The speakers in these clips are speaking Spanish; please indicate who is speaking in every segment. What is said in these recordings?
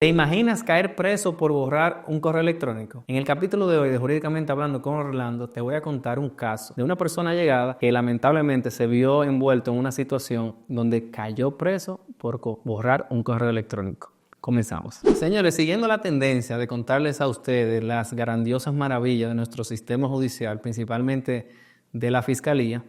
Speaker 1: ¿Te imaginas caer preso por borrar un correo electrónico? En el capítulo de hoy de Jurídicamente Hablando con Orlando, te voy a contar un caso de una persona allegada que lamentablemente se vio envuelto en una situación donde cayó preso por borrar un correo electrónico. Comenzamos. Señores, siguiendo la tendencia de contarles a ustedes las grandiosas maravillas de nuestro sistema judicial, principalmente de la Fiscalía,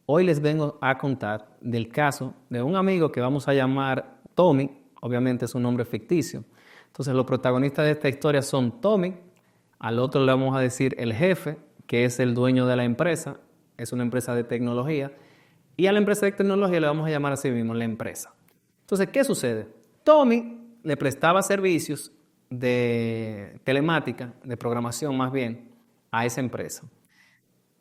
Speaker 1: hoy les vengo a contar del caso de un amigo que vamos a llamar Tommy. Obviamente es un nombre ficticio. Entonces los protagonistas de esta historia son Tommy, al otro le vamos a decir el jefe, que es el dueño de la empresa, es una empresa de tecnología, y a la empresa de tecnología le vamos a llamar así mismo la empresa. Entonces, ¿qué sucede? Tommy le prestaba servicios de telemática, de programación más bien, a esa empresa.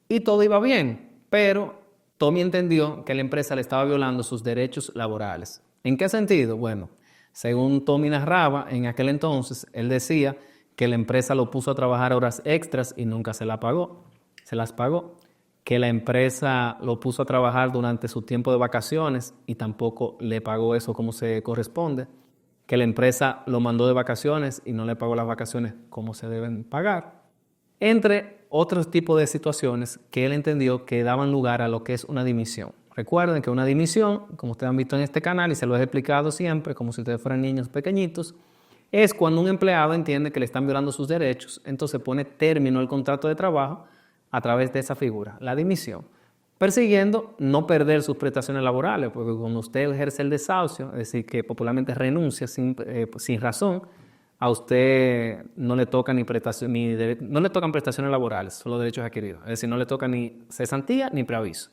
Speaker 1: Y todo iba bien, pero Tommy entendió que la empresa le estaba violando sus derechos laborales. ¿En qué sentido? Bueno, según Tommy narraba, en aquel entonces, él decía que la empresa lo puso a trabajar horas extras y nunca se las pagó. Que la empresa lo puso a trabajar durante su tiempo de vacaciones y tampoco le pagó eso como se corresponde. Que la empresa lo mandó de vacaciones y no le pagó las vacaciones como se deben pagar. Entre otros tipos de situaciones que él entendió que daban lugar a lo que es una dimisión. Recuerden que una dimisión, como ustedes han visto en este canal y se lo he explicado siempre, como si ustedes fueran niños pequeñitos, es cuando un empleado entiende que le están violando sus derechos, entonces pone término al contrato de trabajo a través de esa figura, la dimisión, persiguiendo no perder sus prestaciones laborales, porque cuando usted ejerce el desahucio, es decir, que popularmente renuncia sin razón, a usted no le toca no le tocan prestaciones laborales, solo derechos adquiridos, es decir, no le toca ni cesantía ni preaviso.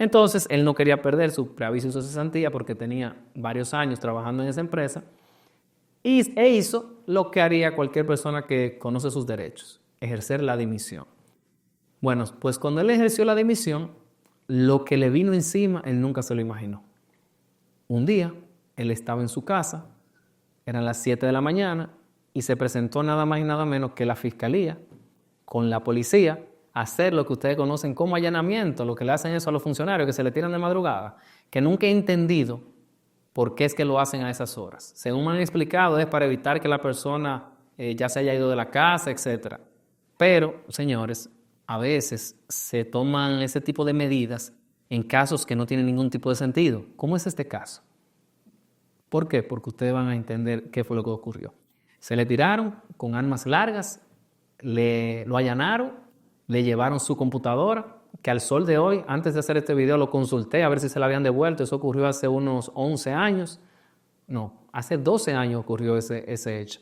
Speaker 1: Entonces, él no quería perder su preaviso y su cesantía porque tenía varios años trabajando en esa empresa e hizo lo que haría cualquier persona que conoce sus derechos, ejercer la dimisión. Bueno, pues cuando él ejerció la dimisión, lo que le vino encima, él nunca se lo imaginó. Un día, él estaba en su casa, eran las 7 de la mañana y se presentó nada más y nada menos que la fiscalía con la policía a hacer lo que ustedes conocen como allanamiento, lo que le hacen eso a los funcionarios que se le tiran de madrugada, que nunca he entendido por qué es que lo hacen a esas horas. Según me han explicado, es para evitar que la persona ya se haya ido de la casa, etc. Pero, señores, a veces se toman ese tipo de medidas en casos que no tienen ningún tipo de sentido. ¿Cómo es este caso? ¿Por qué? Porque ustedes van a entender qué fue lo que ocurrió. Se le tiraron con armas largas, lo allanaron, le llevaron su computadora, que al sol de hoy, antes de hacer este video, lo consulté a ver si se la habían devuelto. Eso ocurrió hace unos 11 años. No, hace 12 años ocurrió ese hecho.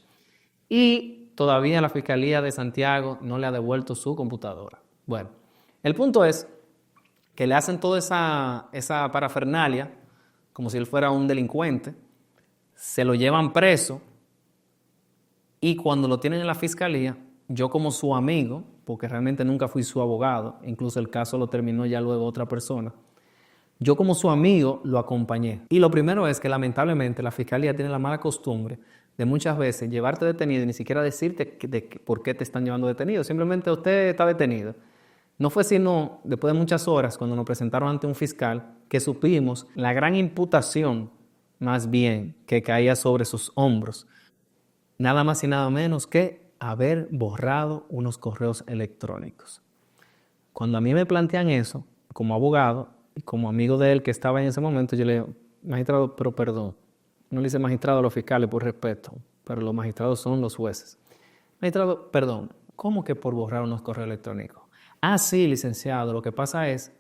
Speaker 1: Y todavía la Fiscalía de Santiago no le ha devuelto su computadora. Bueno, el punto es que le hacen toda esa parafernalia, como si él fuera un delincuente, se lo llevan preso y cuando lo tienen en la fiscalía, yo como su amigo, porque realmente nunca fui su abogado, incluso el caso lo terminó ya luego otra persona, yo como su amigo lo acompañé. Y lo primero es que lamentablemente la fiscalía tiene la mala costumbre de muchas veces llevarte detenido y ni siquiera decirte por qué te están llevando detenido, simplemente usted está detenido. No fue sino después de muchas horas cuando nos presentaron ante un fiscal que supimos la gran imputación más bien que caía sobre sus hombros, nada más y nada menos que haber borrado unos correos electrónicos. Cuando a mí me plantean eso, como abogado y como amigo de él que estaba en ese momento, yo le digo, magistrado, pero perdón, no le dice magistrado a los fiscales por respeto, pero los magistrados son los jueces. Magistrado, perdón, ¿cómo que por borrar unos correos electrónicos? Ah, sí, licenciado, lo que pasa es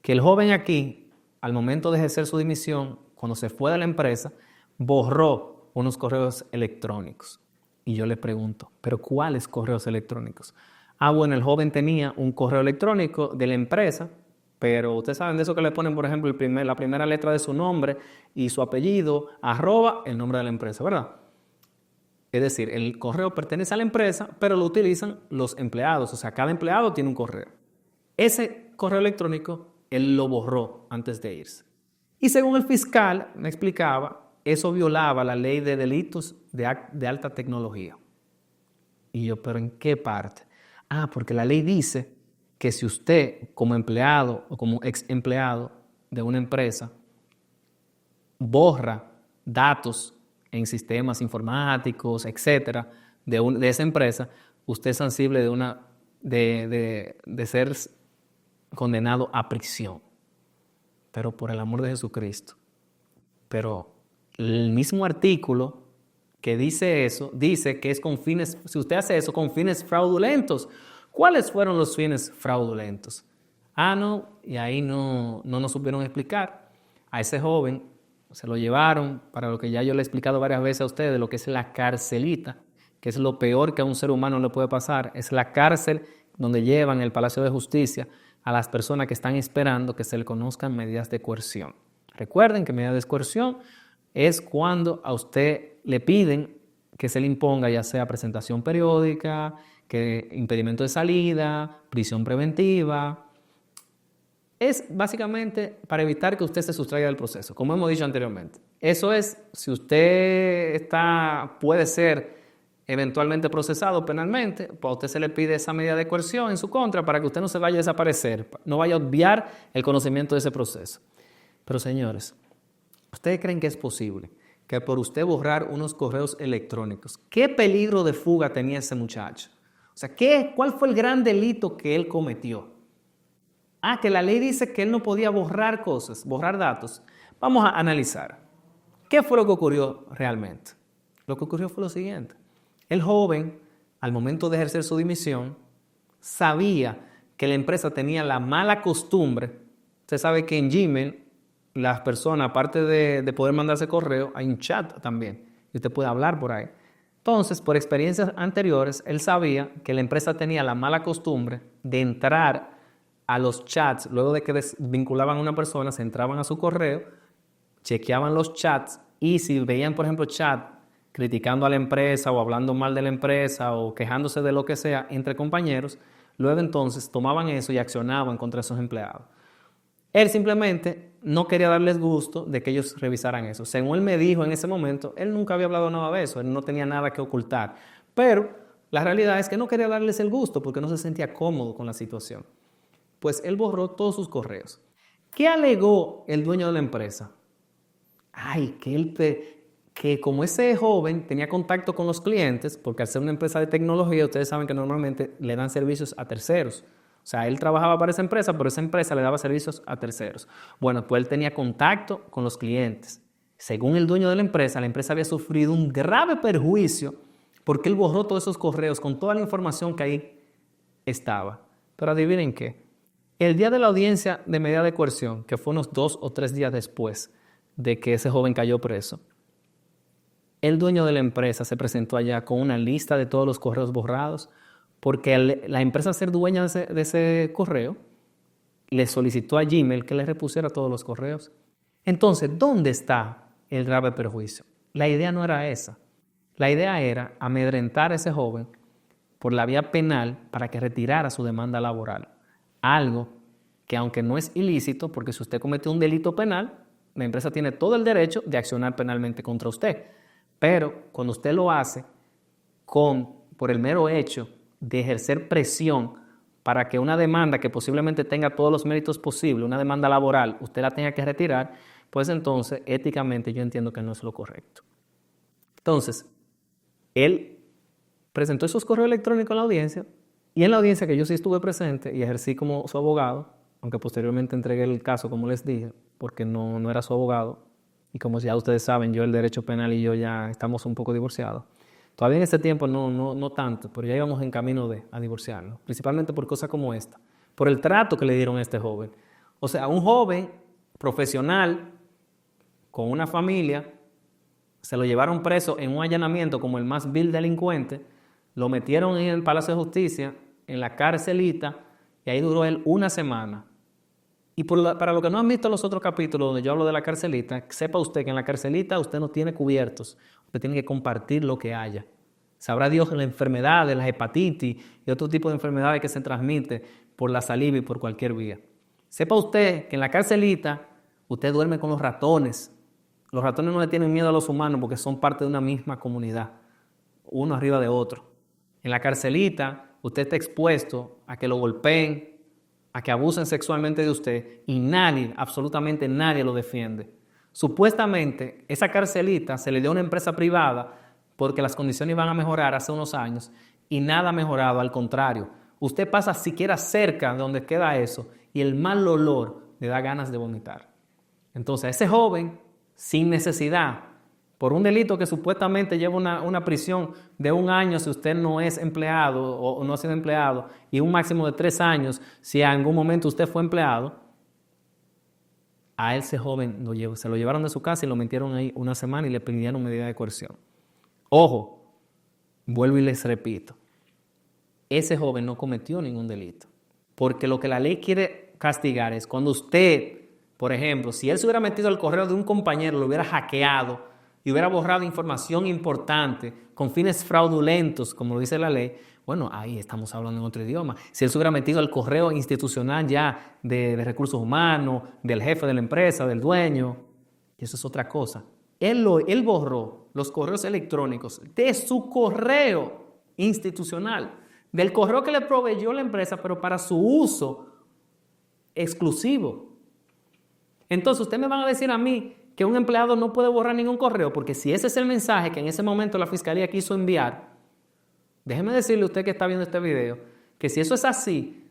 Speaker 1: que el joven aquí, al momento de ejercer su dimisión, cuando se fue de la empresa, borró unos correos electrónicos. Y yo le pregunto, ¿pero cuáles correos electrónicos? Ah, bueno, el joven tenía un correo electrónico de la empresa, pero ustedes saben de eso que le ponen, por ejemplo, la primera letra de su nombre y su apellido, @ el nombre de la empresa, ¿verdad? Es decir, el correo pertenece a la empresa, pero lo utilizan los empleados. O sea, cada empleado tiene un correo. Ese correo electrónico él lo borró antes de irse. Y según el fiscal me explicaba, eso violaba la ley de delitos de alta tecnología. Y yo, ¿pero en qué parte? Ah, porque la ley dice que si usted como empleado o como ex empleado de una empresa borra datos en sistemas informáticos, etcétera, de esa empresa, usted es sensible de ser condenado a prisión. Pero por el amor de Jesucristo. Pero el mismo artículo que dice eso, dice que es con fines, si usted hace eso con fines fraudulentos. ¿Cuáles fueron los fines fraudulentos? No, y ahí no nos supieron explicar. A ese joven se lo llevaron para lo que ya yo le he explicado varias veces a ustedes, lo que es la carcelita, que es lo peor que a un ser humano le puede pasar. Es la cárcel donde llevan el Palacio de Justicia a las personas que están esperando que se le conozcan medidas de coerción. Recuerden que medidas de coerción es cuando a usted le piden que se le imponga ya sea presentación periódica, que impedimento de salida, prisión preventiva. Es básicamente para evitar que usted se sustraiga del proceso, como hemos dicho anteriormente. Eso es, si usted puede ser eventualmente procesado penalmente, pues a usted se le pide esa medida de coerción en su contra para que usted no se vaya a desaparecer, no vaya a obviar el conocimiento de ese proceso. Pero señores, ¿ustedes creen que es posible que por usted borrar unos correos electrónicos, qué peligro de fuga tenía ese muchacho? O sea, ¿cuál fue el gran delito que él cometió? Que la ley dice que él no podía borrar cosas, borrar datos. Vamos a analizar. ¿Qué fue lo que ocurrió realmente? Lo que ocurrió fue lo siguiente. El joven, al momento de ejercer su dimisión, sabía que la empresa tenía la mala costumbre. Usted sabe que en Gmail, las personas, aparte de poder mandarse correo, hay un chat también. Y usted puede hablar por ahí. Entonces, por experiencias anteriores, él sabía que la empresa tenía la mala costumbre de entrar a los chats. Luego de que desvinculaban a una persona, se entraban a su correo, chequeaban los chats y si veían, por ejemplo, chat criticando a la empresa o hablando mal de la empresa o quejándose de lo que sea entre compañeros, luego entonces tomaban eso y accionaban contra esos empleados. Él simplemente no quería darles gusto de que ellos revisaran eso. Según él me dijo en ese momento, él nunca había hablado nada de eso, él no tenía nada que ocultar. Pero la realidad es que no quería darles el gusto porque no se sentía cómodo con la situación. Pues él borró todos sus correos. ¿Qué alegó el dueño de la empresa? Que como ese joven tenía contacto con los clientes, porque al ser una empresa de tecnología, ustedes saben que normalmente le dan servicios a terceros. O sea, él trabajaba para esa empresa, pero esa empresa le daba servicios a terceros. Bueno, pues él tenía contacto con los clientes. Según el dueño de la empresa había sufrido un grave perjuicio porque él borró todos esos correos con toda la información que ahí estaba. Pero adivinen qué. El día de la audiencia de medida de coerción, que fue unos 2 o 3 días después de que ese joven cayó preso, el dueño de la empresa se presentó allá con una lista de todos los correos borrados, porque la empresa, ser dueña de ese correo, le solicitó a Gmail que le repusiera todos los correos. Entonces, ¿dónde está el grave perjuicio? La idea no era esa. La idea era amedrentar a ese joven por la vía penal para que retirara su demanda laboral. Algo que, aunque no es ilícito, porque si usted comete un delito penal, la empresa tiene todo el derecho de accionar penalmente contra usted. Pero cuando usted lo hace por el mero hecho de ejercer presión para que una demanda que posiblemente tenga todos los méritos posibles, una demanda laboral, usted la tenga que retirar, pues entonces éticamente yo entiendo que no es lo correcto. Entonces, él presentó esos correos electrónicos en la audiencia y en la audiencia que yo sí estuve presente y ejercí como su abogado, aunque posteriormente entregué el caso, como les dije, porque no era su abogado. Y como ya ustedes saben, yo el derecho penal y yo ya estamos un poco divorciados. Todavía en ese tiempo no tanto, pero ya íbamos en camino a divorciarnos. Principalmente por cosas como esta. Por el trato que le dieron a este joven. O sea, un joven profesional con una familia, se lo llevaron preso en un allanamiento como el más vil delincuente, lo metieron en el Palacio de Justicia, en la carcelita, y ahí duró él una semana. Y para los que no han visto los otros capítulos donde yo hablo de la carcelita, sepa usted que en la carcelita usted no tiene cubiertos, usted tiene que compartir lo que haya. Sabrá Dios la enfermedad de la hepatitis y otro tipo de enfermedades que se transmite por la saliva y por cualquier vía. Sepa usted que en la carcelita usted duerme con los ratones. Los ratones no le tienen miedo a los humanos porque son parte de una misma comunidad, uno arriba de otro. En la carcelita usted está expuesto a que lo golpeen, a que abusen sexualmente de usted y nadie, absolutamente nadie lo defiende. Supuestamente, esa carcelita se le dio a una empresa privada porque las condiciones iban a mejorar hace unos años y nada ha mejorado, al contrario. Usted pasa siquiera cerca de donde queda eso y el mal olor le da ganas de vomitar. Entonces, a ese joven, sin necesidad, por un delito que supuestamente lleva una prisión de 1 año si usted no es empleado o no ha sido empleado, y un máximo de 3 años si en algún momento usted fue empleado, a ese joven se lo llevaron de su casa y lo metieron ahí 1 semana y le pidieron medida de coerción. Ojo, vuelvo y les repito, ese joven no cometió ningún delito, porque lo que la ley quiere castigar es cuando usted, por ejemplo, si él se hubiera metido al correo de un compañero, lo hubiera hackeado y hubiera borrado información importante con fines fraudulentos, como lo dice la ley, bueno, ahí estamos hablando en otro idioma. Si él se hubiera metido al correo institucional ya de recursos humanos, del jefe de la empresa, del dueño, eso es otra cosa. Él borró los correos electrónicos de su correo institucional, del correo que le proveyó la empresa, pero para su uso exclusivo. Entonces, ustedes me van a decir a mí que un empleado no puede borrar ningún correo, porque si ese es el mensaje que en ese momento la fiscalía quiso enviar, déjeme decirle a usted que está viendo este video, que si eso es así,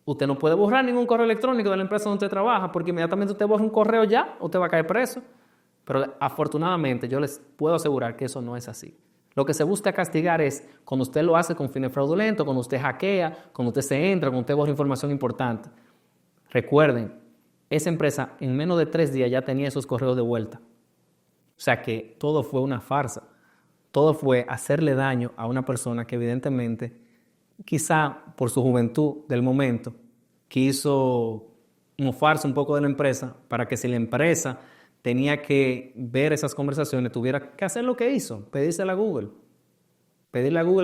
Speaker 1: usted no puede borrar ningún correo electrónico de la empresa donde usted trabaja, porque inmediatamente usted borra un correo ya, usted va a caer preso. Pero afortunadamente yo les puedo asegurar que eso no es así. Lo que se busca castigar es cuando usted lo hace con fines fraudulentos, cuando usted hackea, cuando usted se entra, cuando usted borra información importante. Recuerden, esa empresa en menos de 3 días ya tenía esos correos de vuelta. O sea que todo fue una farsa. Todo fue hacerle daño a una persona que evidentemente, quizá por su juventud del momento, quiso mofarse un poco de la empresa para que si la empresa tenía que ver esas conversaciones, tuviera que hacer lo que hizo, pedirle a Google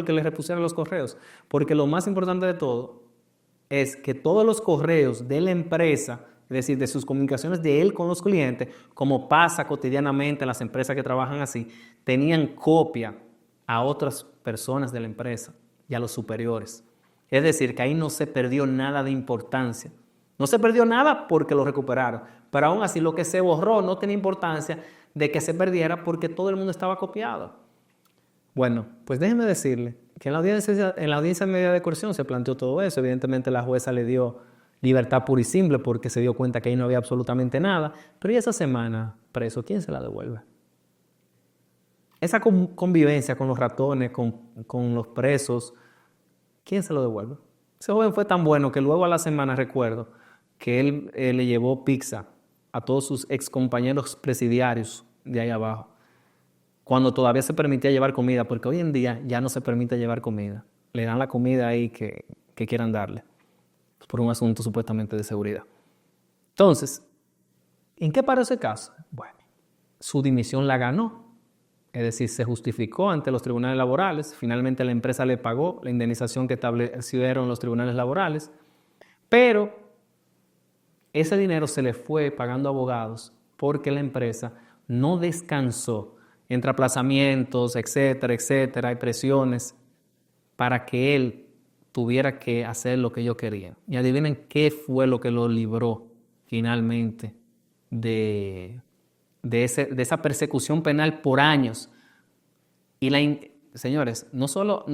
Speaker 1: que le repusiera los correos. Porque lo más importante de todo es que todos los correos de la empresa, es decir, de sus comunicaciones de él con los clientes, como pasa cotidianamente en las empresas que trabajan así, tenían copia a otras personas de la empresa y a los superiores. Es decir, que ahí no se perdió nada de importancia. No se perdió nada porque lo recuperaron, pero aún así lo que se borró no tenía importancia de que se perdiera porque todo el mundo estaba copiado. Bueno, pues déjenme decirle que en la audiencia de medida de coerción se planteó todo eso. Evidentemente la jueza le dio libertad pura y simple porque se dio cuenta que ahí no había absolutamente nada. Pero ¿y esa semana preso? ¿Quién se la devuelve? Esa convivencia con los ratones, con los presos, ¿quién se lo devuelve? Ese joven fue tan bueno que luego a la semana recuerdo que él le llevó pizza a todos sus excompañeros presidiarios de ahí abajo, cuando todavía se permitía llevar comida, porque hoy en día ya no se permite llevar comida. Le dan la comida ahí que quieran darle, por un asunto supuestamente de seguridad. Entonces, ¿en qué paró ese caso? Bueno, su dimisión la ganó, es decir, se justificó ante los tribunales laborales. Finalmente la empresa le pagó la indemnización que establecieron los tribunales laborales, pero ese dinero se le fue pagando a abogados porque la empresa no descansó entre aplazamientos, etcétera, etcétera, y presiones para que él tuviera que hacer lo que ellos querían. Y adivinen qué fue lo que lo libró finalmente de esa persecución penal por años. Y señores, no solo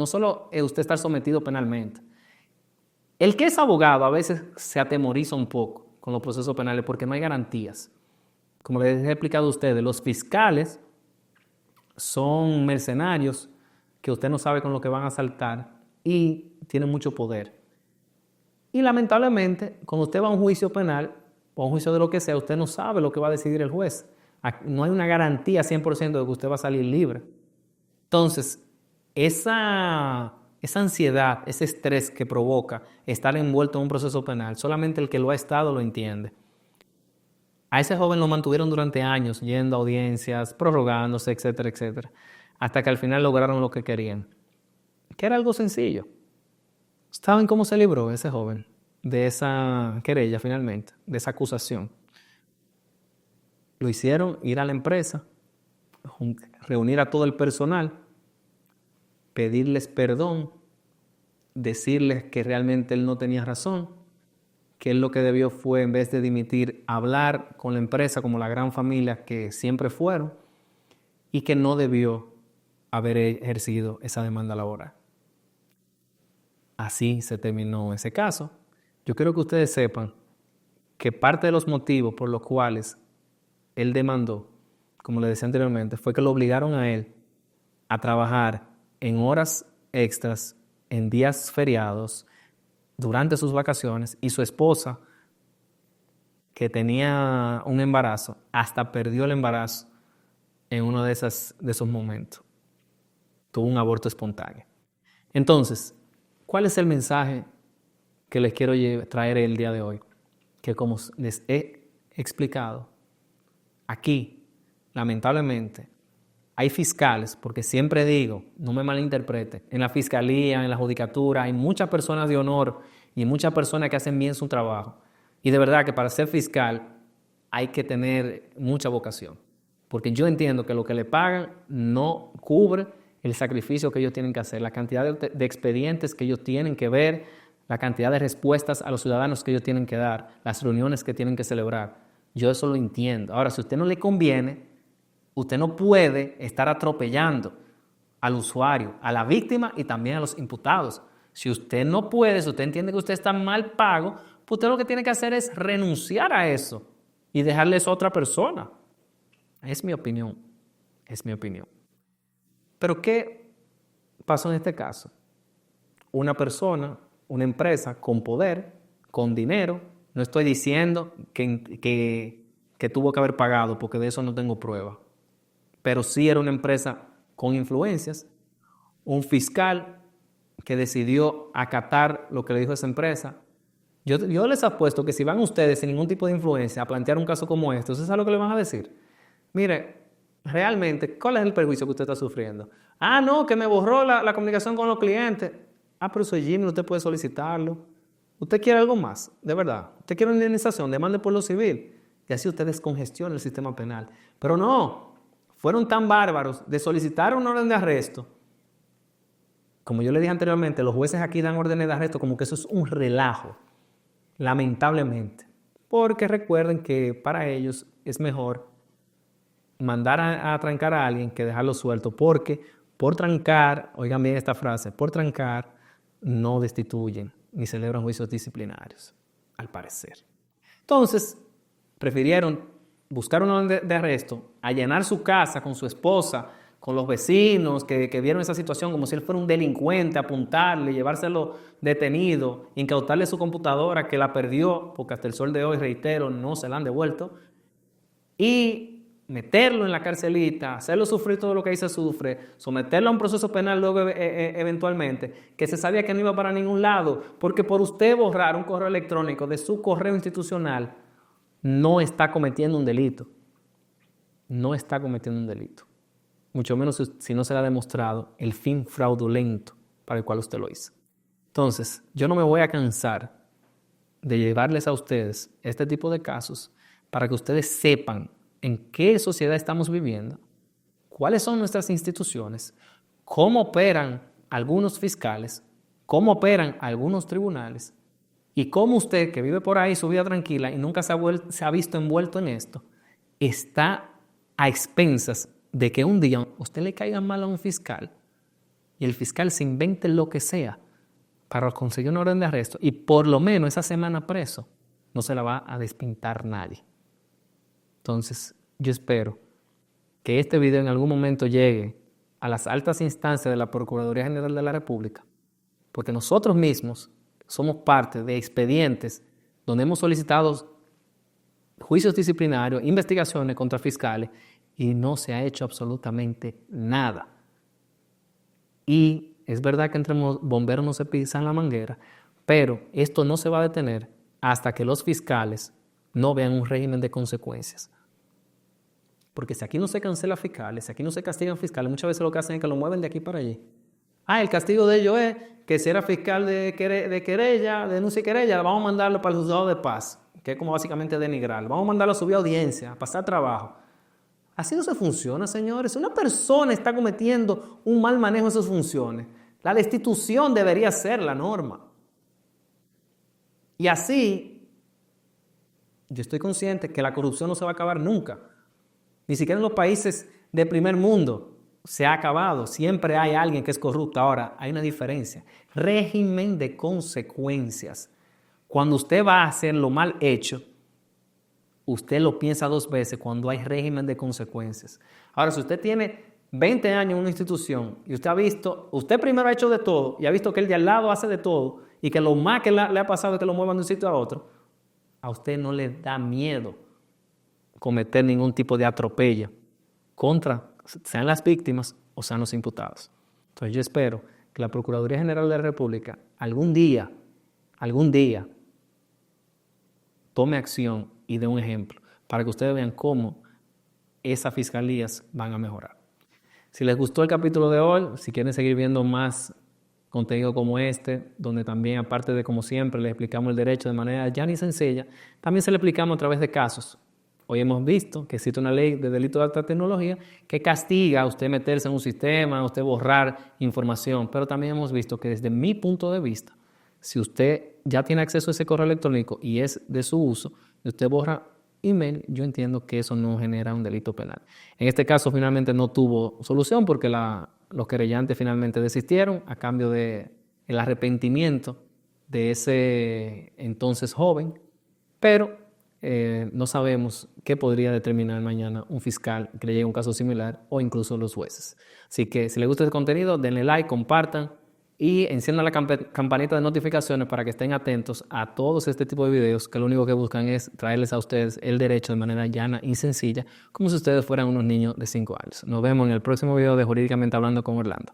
Speaker 1: usted estar sometido penalmente. El que es abogado a veces se atemoriza un poco con los procesos penales porque no hay garantías. Como les he explicado a ustedes, los fiscales son mercenarios que usted no sabe con lo que van a saltar y tienen mucho poder. Y lamentablemente, cuando usted va a un juicio penal o a un juicio de lo que sea, usted no sabe lo que va a decidir el juez. No hay una garantía 100% de que usted va a salir libre. Entonces, esa ansiedad, ese estrés que provoca estar envuelto en un proceso penal, solamente el que lo ha estado lo entiende. A ese joven lo mantuvieron durante años yendo a audiencias, prorrogándose, etcétera, etcétera, hasta que al final lograron lo que querían, que era algo sencillo. ¿Saben cómo se libró ese joven de esa querella finalmente, de esa acusación? Lo hicieron ir a la empresa, reunir a todo el personal, pedirles perdón, decirles que realmente él no tenía razón, que él lo que debió fue, en vez de dimitir, hablar con la empresa como la gran familia que siempre fueron, y que no debió haber ejercido esa demanda laboral. Así se terminó ese caso. Yo quiero que ustedes sepan que parte de los motivos por los cuales él demandó, como les decía anteriormente, fue que lo obligaron a él a trabajar en horas extras, en días feriados, durante sus vacaciones, y su esposa, que tenía un embarazo, hasta perdió el embarazo en uno de esos momentos. Tuvo un aborto espontáneo. Entonces, ¿cuál es el mensaje que les quiero traer el día de hoy? Que como les he explicado, aquí, lamentablemente, hay fiscales, porque siempre digo, no me malinterprete, en la fiscalía, en la judicatura, hay muchas personas de honor y muchas personas que hacen bien su trabajo. Y de verdad que para ser fiscal hay que tener mucha vocación, porque yo entiendo que lo que le pagan no cubre el sacrificio que ellos tienen que hacer, la cantidad de expedientes que ellos tienen que ver, la cantidad de respuestas a los ciudadanos que ellos tienen que dar, las reuniones que tienen que celebrar. Yo eso lo entiendo. Ahora, si a usted no le conviene, usted no puede estar atropellando al usuario, a la víctima y también a los imputados. Si usted no puede, si usted entiende que usted está mal pago, pues usted lo que tiene que hacer es renunciar a eso y dejarle eso a otra persona. Es mi opinión. Es mi opinión. Pero ¿qué pasó en este caso? Una persona, una empresa con poder, con dinero, no estoy diciendo que tuvo que haber pagado, porque de eso no tengo prueba, pero sí era una empresa con influencias, un fiscal que decidió acatar lo que le dijo esa empresa. Yo les apuesto que si van ustedes sin ningún tipo de influencia a plantear un caso como este, ¿ustedes saben lo que le van a decir? Mire, realmente, ¿cuál es el perjuicio que usted está sufriendo? Ah, no, que me borró la comunicación con los clientes. Ah, pero eso es Jimmy, usted puede solicitarlo. ¿Usted quiere algo más? De verdad. ¿Usted quiere una indemnización? Demande por lo civil. Y así usted descongestiona el sistema penal. Pero no, fueron tan bárbaros de solicitar una orden de arresto. Como yo le dije anteriormente, los jueces aquí dan órdenes de arresto como que eso es un relajo, lamentablemente. Porque recuerden que para ellos es mejor mandar a trancar a alguien que dejarlo suelto, porque por trancar, oigan bien esta frase, por trancar no destituyen ni celebran juicios disciplinarios, al parecer. Entonces, prefirieron buscar una orden de arresto, allanar su casa con su esposa, con los vecinos que vieron esa situación como si él fuera un delincuente, apuntarle, llevárselo detenido, incautarle su computadora que la perdió, porque hasta el sol de hoy, reitero, no se la han devuelto, y meterlo en la carcelita, hacerlo sufrir todo lo que ahí se sufre, someterlo a un proceso penal luego eventualmente, que se sabía que no iba para ningún lado, porque por usted borrar un correo electrónico de su correo institucional, no está cometiendo un delito. No está cometiendo un delito. Mucho menos si no se le ha demostrado el fin fraudulento para el cual usted lo hizo. Entonces, yo no me voy a cansar de llevarles a ustedes este tipo de casos para que ustedes sepan en qué sociedad estamos viviendo, cuáles son nuestras instituciones, cómo operan algunos fiscales, cómo operan algunos tribunales y cómo usted, que vive por ahí su vida tranquila y nunca se ha visto envuelto en esto, está a expensas de que un día usted le caiga mal a un fiscal y el fiscal se invente lo que sea para conseguir una orden de arresto y por lo menos esa semana preso, no se la va a despintar nadie. Entonces, yo espero que este video en algún momento llegue a las altas instancias de la Procuraduría General de la República, porque nosotros mismos somos parte de expedientes donde hemos solicitado juicios disciplinarios, investigaciones contra fiscales y no se ha hecho absolutamente nada. Y es verdad que entre bomberos no se pisan la manguera, pero esto no se va a detener hasta que los fiscales no vean un régimen de consecuencias. Porque si aquí no se cancela fiscales, si aquí no se castigan fiscales, muchas veces lo que hacen es que lo mueven de aquí para allí. Ah, el castigo de ellos es que si era fiscal de querella, de denuncia y querella, vamos a mandarlo para el juzgado de paz, que es como básicamente denigrar. Vamos a mandarlo a subir audiencia, a pasar trabajo. Así no se funciona, señores. Una persona está cometiendo un mal manejo de sus funciones. La destitución debería ser la norma. Y así Yo estoy consciente que la corrupción no se va a acabar nunca. Ni siquiera en los países de primer mundo se ha acabado. Siempre hay alguien que es corrupto. Ahora, hay una diferencia. Régimen de consecuencias. Cuando usted va a hacer lo mal hecho, usted lo piensa 2 veces cuando hay régimen de consecuencias. Ahora, si usted tiene 20 años en una institución y usted ha visto, usted primero ha hecho de todo y ha visto que el de al lado hace de todo y que lo más que le ha pasado es que lo muevan de un sitio a otro, a usted no le da miedo cometer ningún tipo de atropello contra, sean las víctimas o sean los imputados. Entonces yo espero que la Procuraduría General de la República algún día, tome acción y dé un ejemplo para que ustedes vean cómo esas fiscalías van a mejorar. Si les gustó el capítulo de hoy, si quieren seguir viendo más contenido como este, donde también, aparte de como siempre, les explicamos el derecho de manera llana y sencilla, también se le explicamos a través de casos. Hoy hemos visto que existe una ley de delito de alta tecnología que castiga a usted meterse en un sistema, a usted borrar información, pero también hemos visto que desde mi punto de vista, si usted ya tiene acceso a ese correo electrónico y es de su uso, y usted borra email, yo entiendo que eso no genera un delito penal. En este caso finalmente no tuvo solución porque los querellantes finalmente desistieron a cambio del arrepentimiento de ese entonces joven, pero no sabemos qué podría determinar mañana un fiscal que le llegue un caso similar o incluso los jueces. Así que si les gusta este contenido, denle like, compartan y enciendan la campanita de notificaciones para que estén atentos a todos este tipo de videos que lo único que buscan es traerles a ustedes el derecho de manera llana y sencilla, como si ustedes fueran unos niños de 5 años. Nos vemos en el próximo video de Jurídicamente Hablando con Orlando.